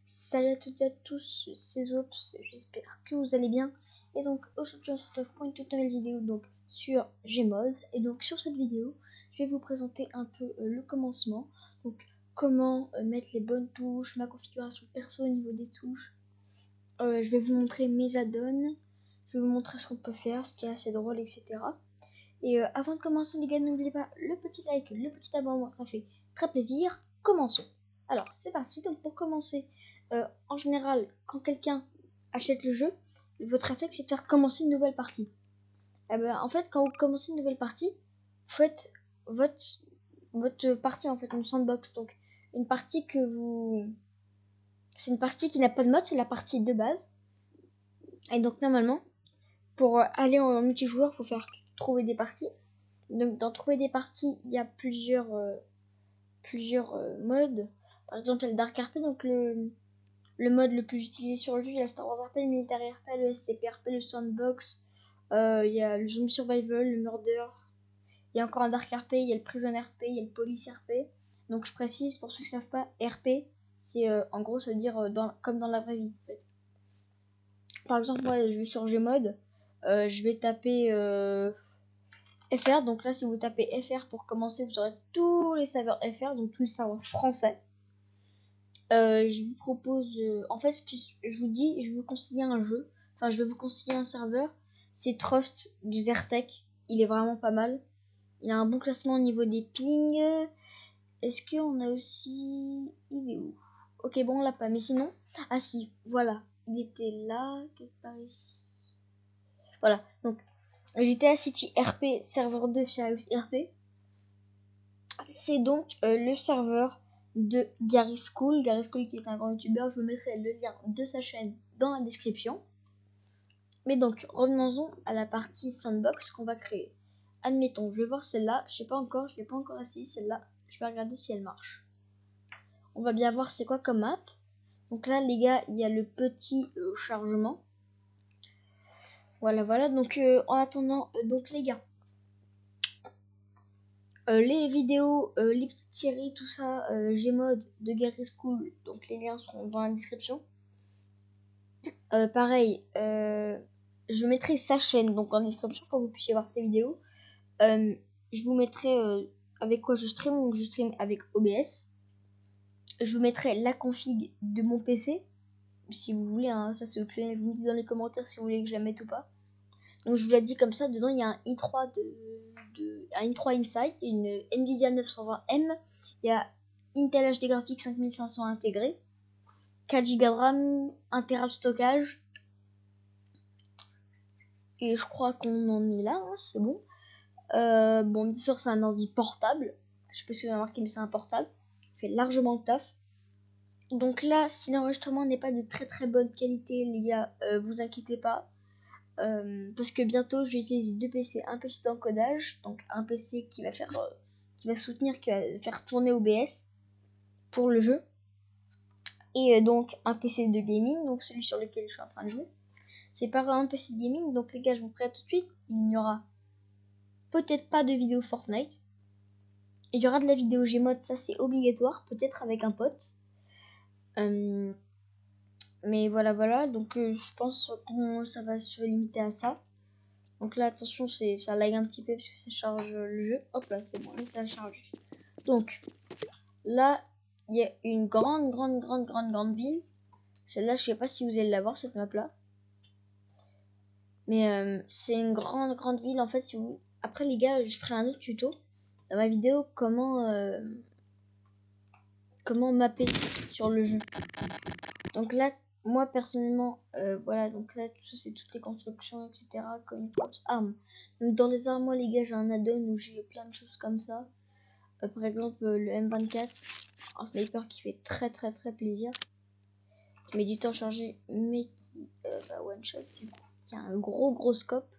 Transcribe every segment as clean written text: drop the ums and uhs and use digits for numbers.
Salut à toutes et à tous, c'est Zops, j'espère que vous allez bien. Et donc aujourd'hui on se retrouve pour une toute nouvelle vidéo donc sur Gmod. Et donc sur cette vidéo, je vais vous présenter un peu le commencement. Donc comment mettre les bonnes touches, ma configuration perso au niveau des touches. Je vais vous montrer mes add-ons, je vais vous montrer ce qu'on peut faire, ce qui est assez drôle, etc. Et avant de commencer les gars, n'oubliez pas le petit like, le petit abonnement, ça fait très plaisir. Commençons. Alors c'est parti, donc pour commencer, en général, quand quelqu'un achète le jeu, votre réflexe c'est de faire commencer une nouvelle partie. En fait, quand vous commencez une nouvelle partie, vous faites votre partie en fait, une sandbox. Donc une partie c'est une partie qui n'a pas de mode, c'est la partie de base. Et donc normalement, pour aller en multijoueur, il faut faire trouver des parties. Donc dans trouver des parties, il y a plusieurs modes. Par exemple, il y a le Dark RP, donc le mode le plus utilisé sur le jeu. Il y a le Star Wars RP, le Military RP, le SCP RP, le Sandbox. Il y a le Zombie Survival, le Murder. Il y a encore un Dark RP, il y a le Prison RP, il y a le Police RP. Donc je précise, pour ceux qui ne savent pas, RP, c'est en gros, ça veut dire comme dans la vraie vie. En fait. Par exemple, moi, je vais sur Gmod, je vais taper FR. Donc là, si vous tapez FR pour commencer, vous aurez tous les serveurs FR, donc tous les serveurs français. Je vous propose, en fait, ce que je vous dis, je vais vous conseiller un jeu. Enfin, je vais vous conseiller un serveur. C'est Trust du Zertec. Il est vraiment pas mal. Il a un bon classement au niveau des pings. Est-ce qu'on a aussi... Il est où? Ok, bon, on l'a pas. Mais sinon... Ah si, voilà. Il était là, quelque part ici. Voilà, donc... GTA City RP, serveur 2 Serious RP. C'est donc le serveur de Gary School. Gary School qui est un grand youtubeur. Je vous mettrai le lien de sa chaîne dans la description. Mais donc, revenons-en à la partie sandbox qu'on va créer. Admettons, je vais voir celle-là. Je sais pas encore, je l'ai pas encore essayé celle-là. Je vais regarder si elle marche. On va bien voir c'est quoi comme map. Donc là, les gars, il y a le petit chargement. Voilà. Donc, en attendant, donc les gars, les vidéos, les petites séries, tout ça, Gmod de Gary School, donc les liens seront dans la description. Pareil, je mettrai sa chaîne donc en description pour que vous puissiez voir ses vidéos. Je vous mettrai avec quoi je stream, donc je stream avec OBS. Je vous mettrai la config de mon PC, si vous voulez, hein, ça c'est optionnel, vous me dites dans les commentaires si vous voulez que je la mette ou pas. Donc je vous l'ai dit comme ça, dedans il y a un i3 un i3 Insight, une Nvidia 920M, il y a Intel HD Graphics 5500 intégré, 4 Go de RAM, 1 Tera de stockage, et je crois qu'on en est là, hein, c'est bon. Bon, bien sûr c'est un ordi portable, je sais pas si vous avez remarqué mais c'est un portable, il fait largement le taf. Donc là, si l'enregistrement n'est pas de très très bonne qualité, les gars, vous inquiétez pas. Parce que bientôt je vais utiliser deux PC, un PC d'encodage, donc un PC qui va faire qui va faire tourner OBS pour le jeu, et donc un PC de gaming, donc celui sur lequel je suis en train de jouer. C'est pas vraiment un PC de gaming, donc les gars, je vous préviens tout de suite, il n'y aura peut-être pas de vidéo Fortnite. Il y aura de la vidéo Gmod, ça c'est obligatoire, peut-être avec un pote. Mais voilà, donc je pense que ça va se limiter à ça. Donc là, attention, ça lag un petit peu parce que ça charge le jeu. Hop là, c'est bon, là ça charge. Donc là, il y a une grande ville. Celle-là, je sais pas si vous allez la voir, cette map là. Mais c'est une grande ville en fait. Si vous... Après les gars, je ferai un autre tuto dans ma vidéo comment mapper sur le jeu. Donc là, moi personnellement, voilà, donc là tout ça c'est toutes les constructions, etc. Comme Corps armes. Donc dans les armes, moi les gars, j'ai un add-on où j'ai plein de choses comme ça. Par exemple le M24, un sniper qui fait très plaisir, qui met du temps chargé, mais qui va one shot du coup, qui a un gros scope.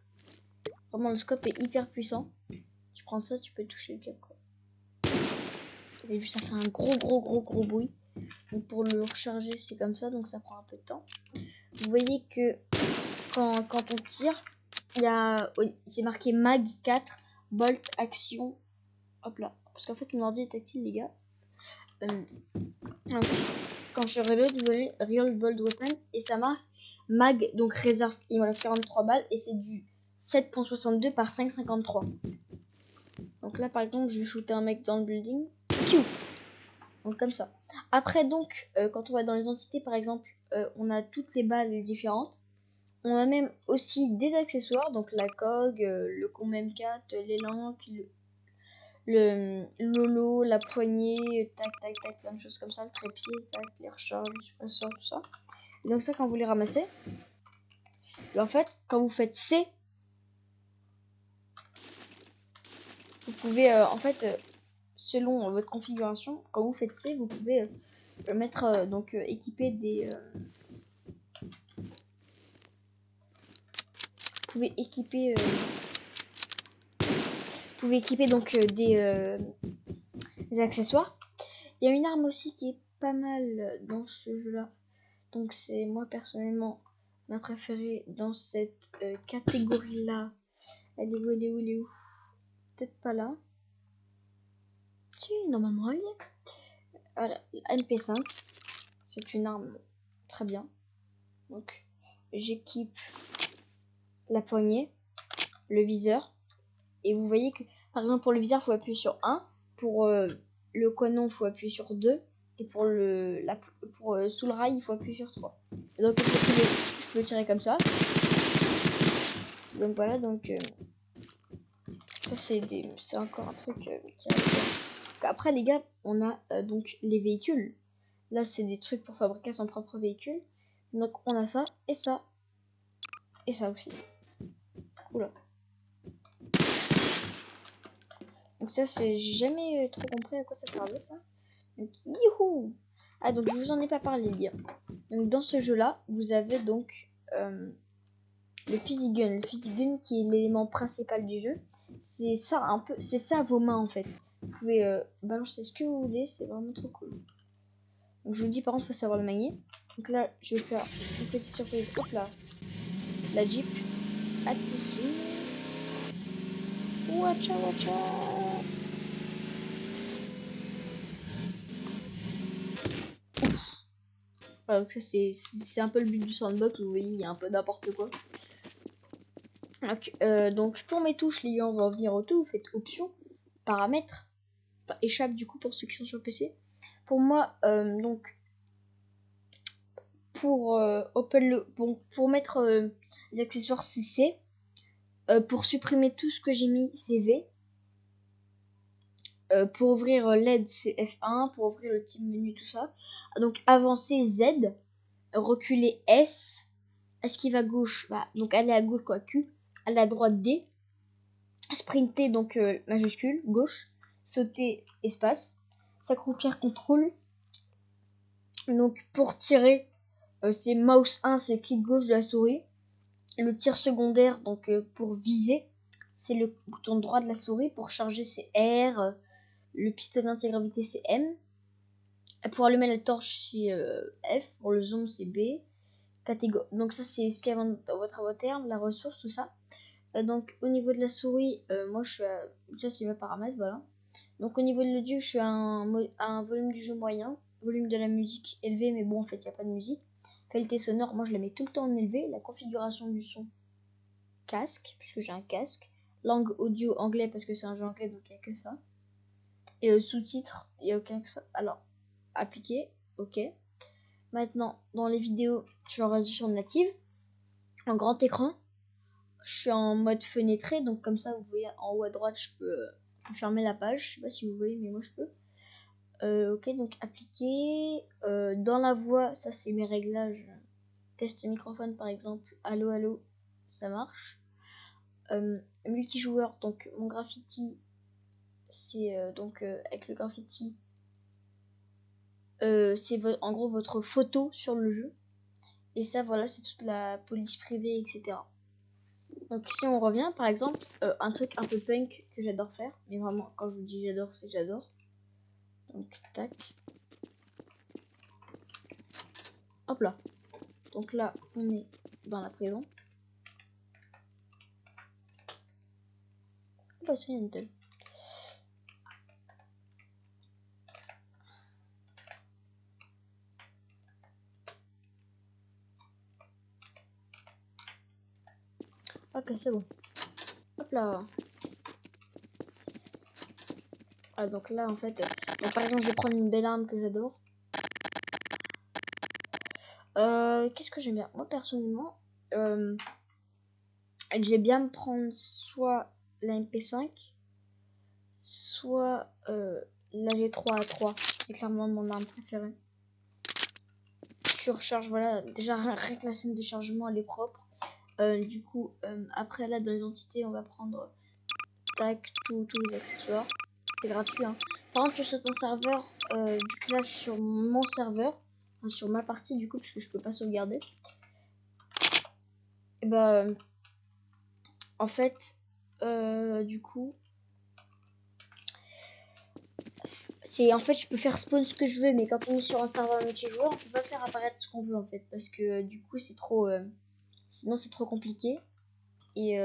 Vraiment le scope est hyper puissant. Tu prends ça, tu peux toucher le cap quoi. Vous avez vu, ça fait un gros bruit. Donc pour le recharger c'est comme ça, donc ça prend un peu de temps. Vous voyez que quand on tire, c'est marqué mag 4 bolt action. Hop là, parce qu'en fait mon ordi est tactile les gars. Donc, quand je reload, vous voyez Real Bold Weapon et ça marque mag, donc réserve. Il me reste 43 balles et c'est du 7.62 par 5,53. Donc là par exemple je vais shooter un mec dans le building. Piou. Donc comme ça. Après donc quand on va dans les entités par exemple, on a toutes les balles différentes. On a même aussi des accessoires, donc la COG, le com M4, l'élan, le lolo, la poignée, tac tac tac, plein de choses comme ça, le trépied, tac, les recharges, le suppresseur, tout ça. Et donc ça quand vous les ramassez, et en fait quand vous faites C, vous pouvez en fait selon votre configuration, quand vous faites C, vous pouvez mettre donc équiper des vous pouvez équiper donc des accessoires. Il y a une arme aussi qui est pas mal dans ce jeu là, donc c'est moi personnellement ma préférée dans cette catégorie là. Elle est où peut-être pas là. Si, normalement elle y est. Voilà, MP5, c'est une arme très bien. Donc j'équipe la poignée, le viseur, et vous voyez que par exemple pour le viseur faut appuyer sur 1, pour le canon faut appuyer sur 2, et pour sous le rail il faut appuyer sur 3. Et donc je peux tirer comme ça. Donc voilà, donc ça c'est encore un truc qui est... Après les gars, on a donc les véhicules. Là c'est des trucs pour fabriquer son propre véhicule. Donc on a ça et ça et ça aussi. Oula. Donc ça c'est jamais trop compris à quoi ça servait ça. Donc youhou. Ah donc je vous en ai pas parlé les gars. Donc dans ce jeu là vous avez donc le Fizzy Gun. Le Fizzy Gun qui est l'élément principal du jeu. C'est ça un peu, c'est ça vos mains en fait. Vous pouvez balancer ce que vous voulez, c'est vraiment trop cool. Donc je vous dis par contre il faut savoir le manier. Donc là je vais faire une petite surprise. Hop là. La Jeep. Attention. Watcha watcha. Voilà, donc ça c'est un peu le but du sandbox, vous voyez, il y a un peu n'importe quoi. Donc pour mes touches, les gars, on va revenir au tout. Vous faites option, paramètres, enfin, échappe du coup pour ceux qui sont sur PC. Pour moi, donc pour pour mettre les accessoires c'est C. Pour supprimer tout ce que j'ai mis c'est V. Pour ouvrir l'aide c'est F1, pour ouvrir le team menu tout ça. Donc avancer Z, reculer S, esquive à gauche, bah, donc aller à gauche quoi Q, aller à droite D, sprinter donc majuscule gauche, sauter espace, s'accroupir contrôle. Donc pour tirer c'est mouse 1, c'est clic gauche de la souris. Le tir secondaire donc pour viser c'est le bouton droit de la souris. Pour charger c'est R, le pistolet anti-gravité c'est M, pour allumer la torche c'est F, pour le zoom c'est B. Donc ça c'est ce qu'il y a dans votre inventaire, la ressource, tout ça. Donc au niveau de la souris, moi je suis à... Ça c'est mes paramètres, voilà. Donc au niveau de l'audio, je suis à un volume du jeu moyen, volume de la musique élevé, mais bon en fait il n'y a pas de musique. Qualité sonore, moi je la mets tout le temps en élevé. La configuration du son, casque, puisque j'ai un casque. Langue audio anglais parce que c'est un jeu anglais donc il n'y a que ça. Et sous-titres, il n'y a aucun que ça. Alors, appliquer, ok. Maintenant, dans les vidéos, je suis en résolution native, en grand écran. Je suis en mode fenêtré, donc comme ça, vous voyez en haut à droite, je peux fermer la page. Je sais pas si vous voyez, mais moi je peux. Ok, donc appliquer. Dans la voix, ça c'est mes réglages. Test microphone par exemple. Allo, allo, ça marche. Multijoueur, donc mon graffiti, c'est donc avec le graffiti. C'est en gros votre photo sur le jeu. Et ça, voilà, c'est toute la police privée, etc. Donc si on revient, par exemple, un truc un peu punk que j'adore faire. Mais vraiment, quand je vous dis j'adore, c'est j'adore. Donc, tac. Hop là. Donc là, on est dans la prison. Bah, c'est une telle. Ok, c'est bon. Hop là. Ah, donc là, en fait, par exemple, je vais prendre une belle arme que j'adore. Qu'est-ce que j'aime bien? Moi, personnellement, j'aime bien me prendre soit la MP5, soit la G3A3. C'est clairement mon arme préférée. Je recharge, voilà, déjà rien que la scène de chargement elle est propre. Du coup, après là dans les entités, on va prendre tac, tous les accessoires. C'est gratuit, hein. Par contre, sur certains serveurs, vu que là je suis sur mon serveur, enfin, sur ma partie du coup, parce que je peux pas sauvegarder, et bah en fait, du coup, c'est en fait je peux faire spawn ce que je veux, mais quand on est sur un serveur multijoueur, on peut pas faire apparaître ce qu'on veut en fait, parce que du coup c'est trop, sinon c'est trop compliqué. Et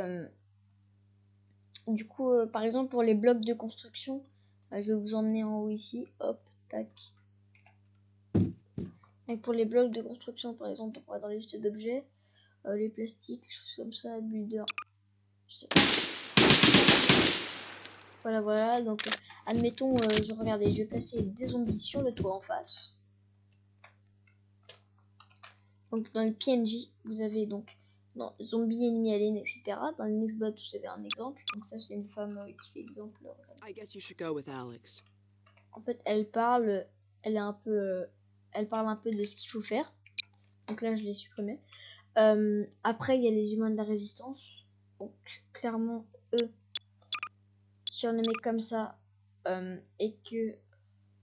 du coup, par exemple pour les blocs de construction, je vais vous emmener en haut ici, hop, tac. Et pour les blocs de construction, par exemple, on va dans les listes d'objets, les plastiques, les choses comme ça, builder. Je sais pas. Voilà, donc admettons, je vais placer des zombies sur le toit en face. Donc dans le PNJ, vous avez donc dans zombie, ennemi, alien, etc. Dans le Nextbot, vous avez un exemple. Donc ça c'est une femme qui fait exemple. I guess you should go with Alex. En fait, elle parle, elle est un peu, elle parle un peu de ce qu'il faut faire. Donc là, je l'ai supprimé. Après, il y a les humains de la résistance. Donc clairement, eux, si on les met comme ça, et que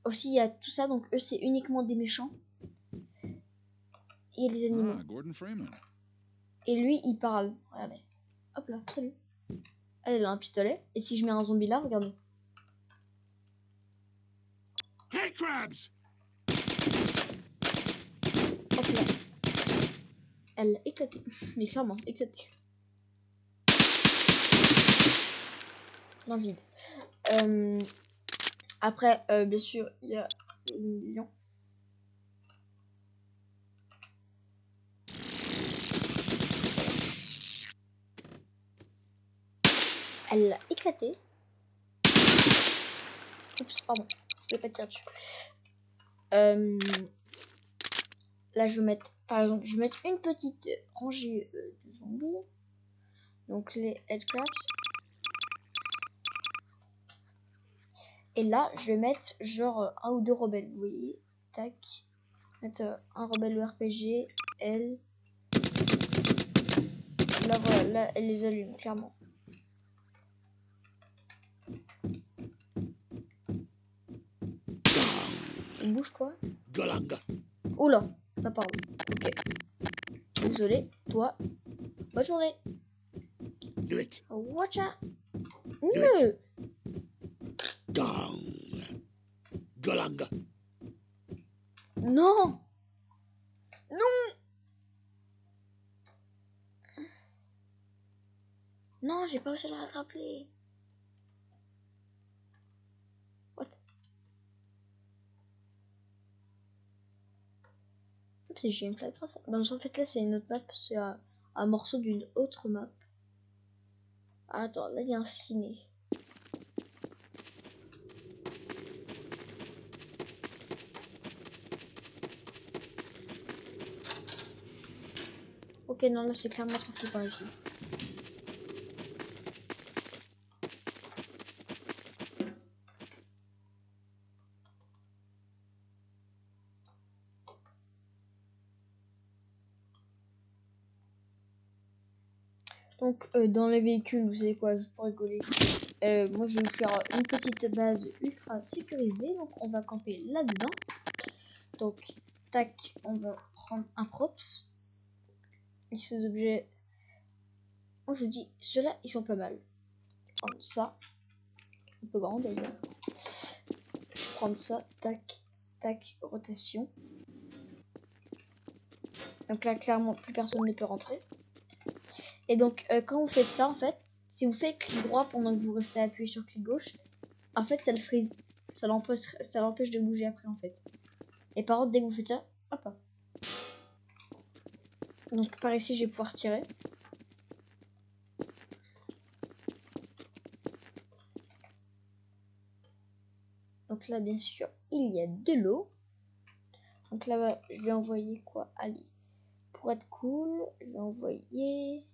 aussi il y a tout ça, donc eux c'est uniquement des méchants. Il y a les animaux. Ah, Gordon Freeman. Et lui, il parle. Regardez. Hop là, salut. Elle a un pistolet. Et si je mets un zombie là, regardez. Hey, crabs! Hop là. Elle a éclaté. Mais clairement, éclaté. Dans le vide. Après, bien sûr, il y a les lions. Elle l'a éclaté. Oups, pardon. Je vais pas tirer dessus. Là, je vais mettre, par exemple, je vais mettre une petite rangée de zombies. Donc les headcrabs. Et là, je vais mettre genre un ou deux rebelles. Vous voyez, tac. Mettre un rebelle au RPG. Elle. Là, voilà, là, elle les allume, clairement. Bouge-toi. Oula, ça parle. Ok. Désolé, toi. Bonne journée. Watch out. Non. Non. Non, j'ai pas réussi à la rattraper. What? C'est j'ai une flat ça. Ben, en fait, là, c'est une autre map. C'est un morceau d'une autre map. Ah, attends, là, il y a un ciné. Ok, non, là, c'est clairement trop flippant ici. Donc, dans les véhicules, vous savez quoi, juste pour rigoler. Moi, je vais vous faire une petite base ultra sécurisée. Donc, on va camper là-dedans. Donc, tac, on va prendre un props. Et ces objets, moi, je vous dis, ceux-là, ils sont pas mal. Je vais prendre ça. Un peu grand, d'ailleurs. Je vais prendre ça, tac, tac, rotation. Donc là, clairement, plus personne ne peut rentrer. Et donc, quand vous faites ça, en fait, si vous faites clic droit pendant que vous restez appuyé sur clic gauche, en fait, ça le freeze. Ça l'empêche de bouger après, en fait. Et par contre, dès que vous faites ça, hop là. Donc, par ici, je vais pouvoir tirer. là, bien sûr, il y a de l'eau. Donc là-bas, je vais envoyer quoi? Allez, pour être cool, je vais envoyer...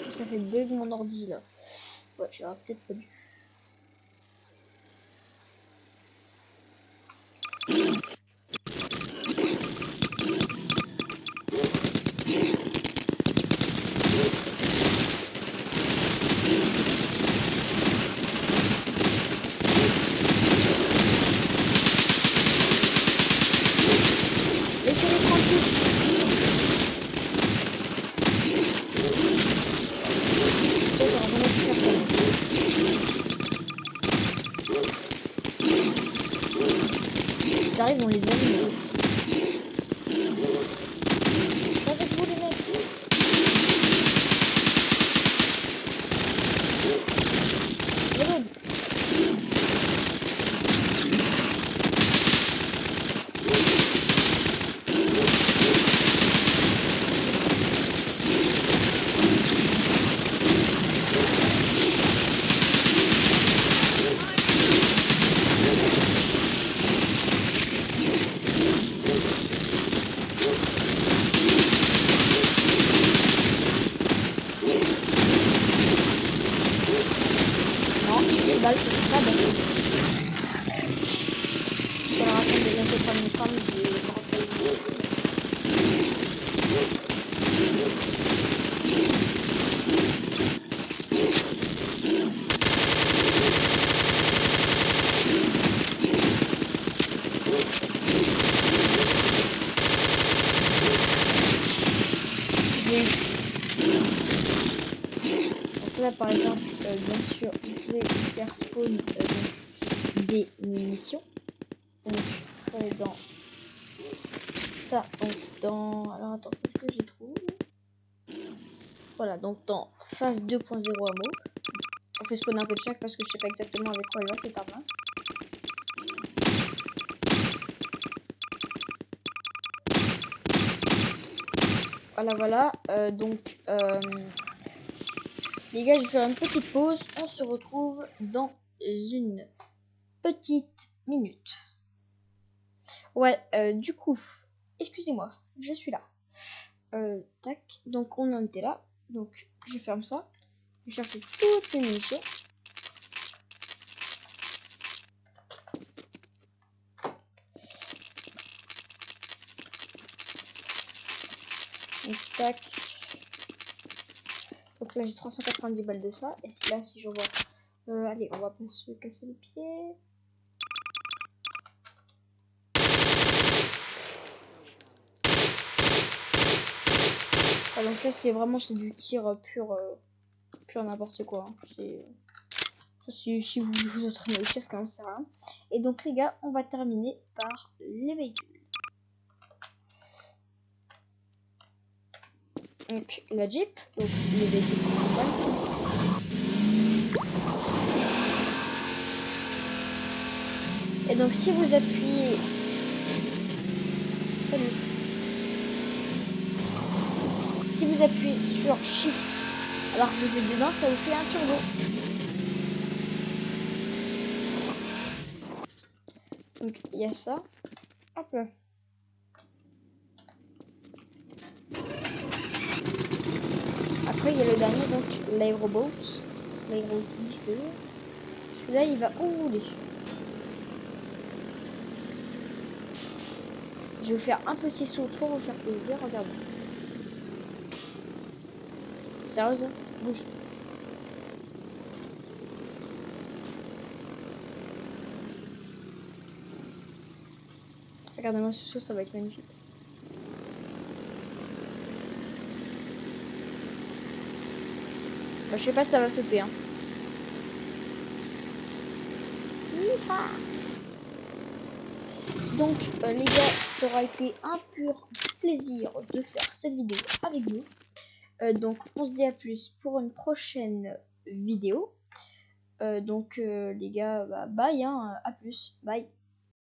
Ça fait bug mon ordi là. Ouais, j'aurais peut-être pas dû. Laissez-les tranquilles. Putain, j'aurais jamais pu faire ça. Ils arrivent, on les allume. C'est avec vous les mecs. Regarde. Non, j'ai une balle, c'est pas bon. Sur la racine des lancers par mes femmes, je vais pas rappeler. Je l'ai eu. Donc là, par exemple, bien sûr, vous pouvez faire spawn donc, des munitions. Donc, faut aller dans ça, donc dans... Alors attends, est-ce que je les trouve? Voilà, donc dans phase 2.0 ammo. On fait spawn un peu de chaque parce que je sais pas exactement avec quoi elle va cette arme. Voilà, voilà. Donc, les gars, je vais faire une petite pause. On se retrouve dans une petite minute. Ouais, du coup, excusez-moi, je suis là. Tac, donc on en était là. Donc, je ferme ça. Je cherche toutes les munitions. Donc, tac. Donc là, j'ai 390 balles de ça. Et là, si je vois... allez, on va pas se casser le pied. Ah, donc ça, c'est vraiment du tir pur n'importe quoi. Hein. Si vous entraînez au tir, quand même, c'est rien. Et donc, les gars, on va terminer par les véhicules. Donc, la Jeep, donc les véhicules principaux. Et donc, si vous appuyez... Si vous appuyez sur Shift alors que vous êtes dedans, ça vous fait un turbo. Donc il y a ça. Hop là. Après il y a le dernier, donc l'aéroboat. L'aéroglisseur. Celui-là il va où vous voulez. Je vais vous faire un petit saut pour vous faire plaisir. Regardez. Sérieux, bouge. Regardez-moi ce saut, ça va être magnifique. Bah, je sais pas si ça va sauter. Hein. Donc les gars, ça aura été un pur plaisir de faire cette vidéo avec vous. Donc on se dit à plus pour une prochaine vidéo. Donc les gars, bah, bye, hein, à plus, bye.